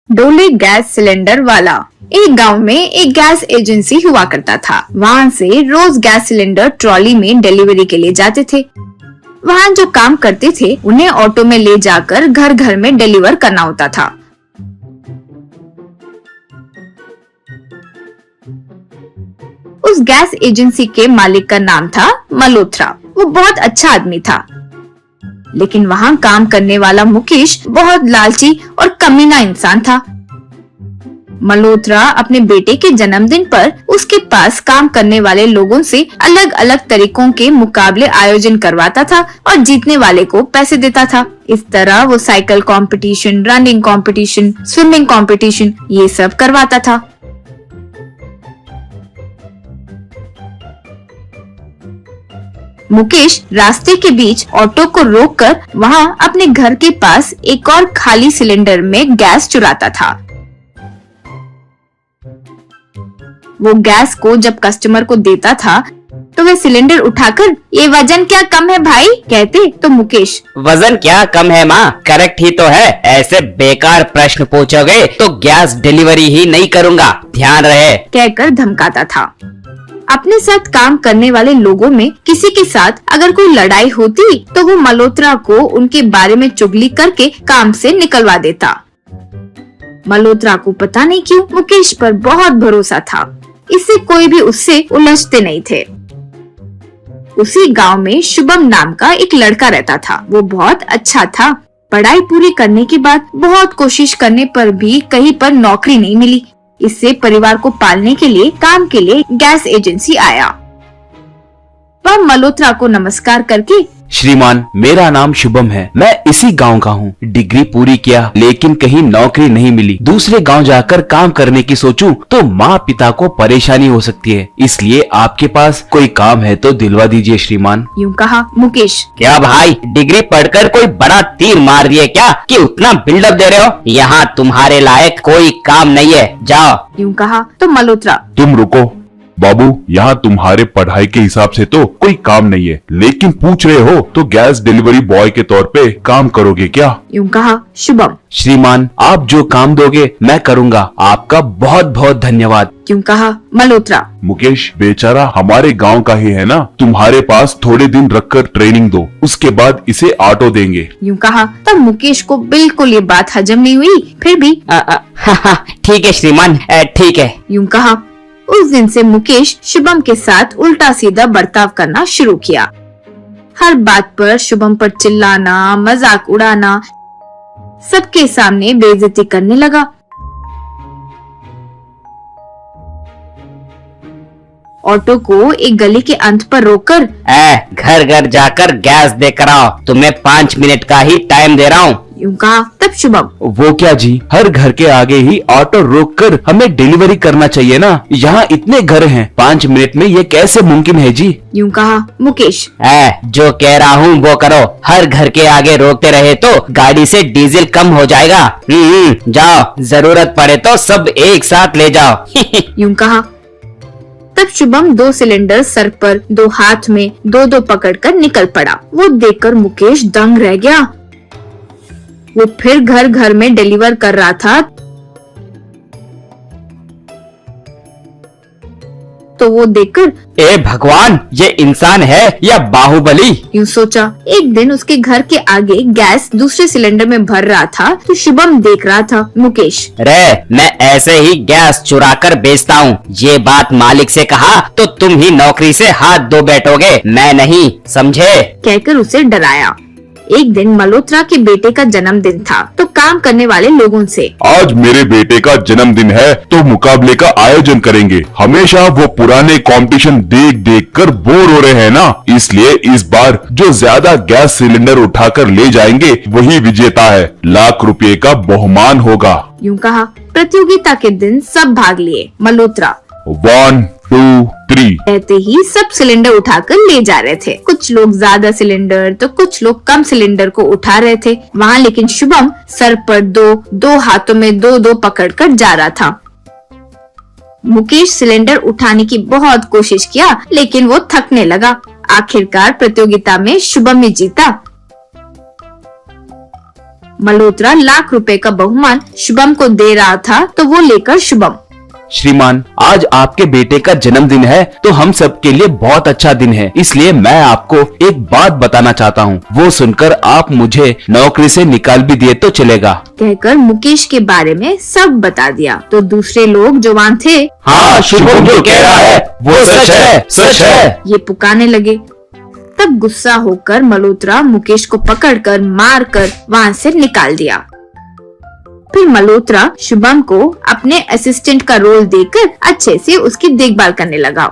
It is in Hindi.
डोले गैस सिलेंडर वाला। एक गांव में एक गैस एजेंसी हुआ करता था। वहाँ से रोज गैस सिलेंडर ट्रॉली में डिलीवरी के लिए जाते थे। वहाँ जो काम करते थे उन्हें ऑटो में ले जाकर घर घर में डिलीवर करना होता था। उस गैस एजेंसी के मालिक का नाम था मल्होत्रा। वो बहुत अच्छा आदमी था, लेकिन वहाँ काम करने वाला मुकेश बहुत लालची और कमीना इंसान था। मल्होत्रा अपने बेटे के जन्मदिन पर उसके पास काम करने वाले लोगों से अलग अलग तरीकों के मुकाबले आयोजन करवाता था और जीतने वाले को पैसे देता था। इस तरह वो cycle competition, running competition, swimming competition ये सब करवाता था। मुकेश रास्ते के बीच ऑटो को रोककर वहाँ अपने घर के पास एक और खाली सिलेंडर में गैस चुराता था। वो गैस को जब कस्टमर को देता था तो वह सिलेंडर उठाकर, ये वजन क्या कम है भाई कहते, तो मुकेश, वजन क्या कम है माँ, करेक्ट ही तो है। ऐसे बेकार प्रश्न पूछोगे तो गैस डिलीवरी ही नहीं करूँगा, ध्यान रहे, कहकर धमकाता था। अपने साथ काम करने वाले लोगों में किसी के साथ अगर कोई लड़ाई होती तो वो मल्होत्रा को उनके बारे में चुगली करके काम से निकलवा देता। मल्होत्रा को पता नहीं क्यों मुकेश पर बहुत भरोसा था, इससे कोई भी उससे उलझते नहीं थे। उसी गांव में शुभम नाम का एक लड़का रहता था। वो बहुत अच्छा था। पढ़ाई पूरी करने के बाद बहुत कोशिश करने पर भी कहीं पर नौकरी नहीं मिली। इससे परिवार को पालने के लिए काम के लिए गैस एजेंसी आया। वह मल्होत्रा को नमस्कार करके, श्रीमान, मेरा नाम शुभम है, मैं इसी गांव का हूँ। डिग्री पूरी किया लेकिन कहीं नौकरी नहीं मिली। दूसरे गांव जाकर काम करने की सोचूं तो माँ पिता को परेशानी हो सकती है, इसलिए आपके पास कोई काम है तो दिलवा दीजिए श्रीमान। यूँ कहा मुकेश। क्या भाई, डिग्री पढ़कर कोई बड़ा तीर मार दिए क्या कि उतना बिल्डअप दे रहे हो? यहाँ तुम्हारे लायक कोई काम नहीं है, जाओ। यूँ कहा तो मल्होत्रा, तुम रुको बाबू, यहाँ तुम्हारे पढ़ाई के हिसाब से तो कोई काम नहीं है, लेकिन पूछ रहे हो तो गैस डिलीवरी बॉय के तौर पे काम करोगे क्या? यूँ कहा शुभम। श्रीमान, आप जो काम दोगे मैं करूँगा, आपका बहुत बहुत धन्यवाद। क्यों कहा मल्होत्रा। मुकेश बेचारा हमारे गांव का ही है ना, तुम्हारे पास थोड़े दिन रखकर ट्रेनिंग दो, उसके बाद इसे ऑटो देंगे। यूँ कहा तब मुकेश को बिल्कुल ये बात हजम नहीं हुई, फिर भी ठीक है श्रीमान, ठीक है। यूँ कहा। उस दिन से मुकेश शुभम के साथ उल्टा सीधा बर्ताव करना शुरू किया। हर बात पर शुभम पर चिल्लाना, मजाक उड़ाना, सबके सामने बेइज्जती करने लगा। ऑटो को एक गली के अंत पर रोककर, घर घर जाकर गैस देकर आओ, तुम्हें 5 मिनट का ही टाइम दे रहा हूँ। यूँ कहा तब शुभम, वो क्या जी, हर घर के आगे ही ऑटो रोककर हमें डिलीवरी करना चाहिए ना, यहाँ इतने घर हैं, 5 मिनट में ये कैसे मुमकिन है जी? यूँ कहा मुकेश। जो कह रहा हूँ वो करो, हर घर के आगे रोकते रहे तो गाड़ी से डीजल कम हो जाएगा। जाओ, जरूरत पड़े तो सब एक साथ ले जाओ। यूँ कहा तब शुभम 2 सिलेंडर सर पर, 2 हाथ में 2-2 पकड़कर निकल पड़ा। वो देखकर मुकेश दंग रह गया। वो फिर घर घर में डिलीवर कर रहा था तो वो देखकर, ए भगवान, ये इंसान है या बाहुबली? यूँ सोचा। एक दिन उसके घर के आगे गैस दूसरे सिलेंडर में भर रहा था तो शुभम देख रहा था। मुकेश, मैं ऐसे ही गैस चुरा कर बेचता हूँ, ये बात मालिक से कहा तो तुम ही नौकरी से हाथ धो बैठोगे, मैं नहीं, समझे? कहकर उसे डराया। एक दिन मल्होत्रा के बेटे का जन्मदिन था तो काम करने वाले लोगों से, आज मेरे बेटे का जन्मदिन है तो मुकाबले का आयोजन करेंगे। हमेशा वो पुराने कंपटीशन देख देख कर बोर हो रहे हैं ना, इसलिए इस बार जो ज्यादा गैस सिलेंडर उठाकर ले जाएंगे वही विजेता है। ₹1,00,000 का बहुमान होगा। यूँ कहा। प्रतियोगिता के दिन सब भाग लिए। मल्होत्रा 1, 2, 3 कहते ही सब सिलेंडर उठाकर ले जा रहे थे। कुछ लोग ज्यादा सिलेंडर तो कुछ लोग कम सिलेंडर को उठा रहे थे। वहाँ लेकिन शुभम सर पर 2 हाथों में 2-2 पकड़कर जा रहा था। मुकेश सिलेंडर उठाने की बहुत कोशिश किया लेकिन वो थकने लगा। आखिरकार प्रतियोगिता में शुभम ही जीता। मल्होत्रा लाख रुपए का बहुमान शुभम को दे रहा था तो वो लेकर शुभम, श्रीमान, आज आपके बेटे का जन्मदिन है तो हम सब के लिए बहुत अच्छा दिन है, इसलिए मैं आपको एक बात बताना चाहता हूँ। वो सुनकर आप मुझे नौकरी से निकाल भी दिए तो चलेगा। कहकर मुकेश के बारे में सब बता दिया। तो दूसरे लोग जो वहाँ थे, हाँ, शुभम जो कह रहा है वो सच है, सच है। ये पुकारने लगे। तब गुस्सा होकर मल्होत्रा मुकेश को पकड़कर मारकर वहाँ से निकाल दिया। फिर मल्होत्रा शुभम को अपने असिस्टेंट का रोल देकर अच्छे से उसकी देखभाल करने लगा।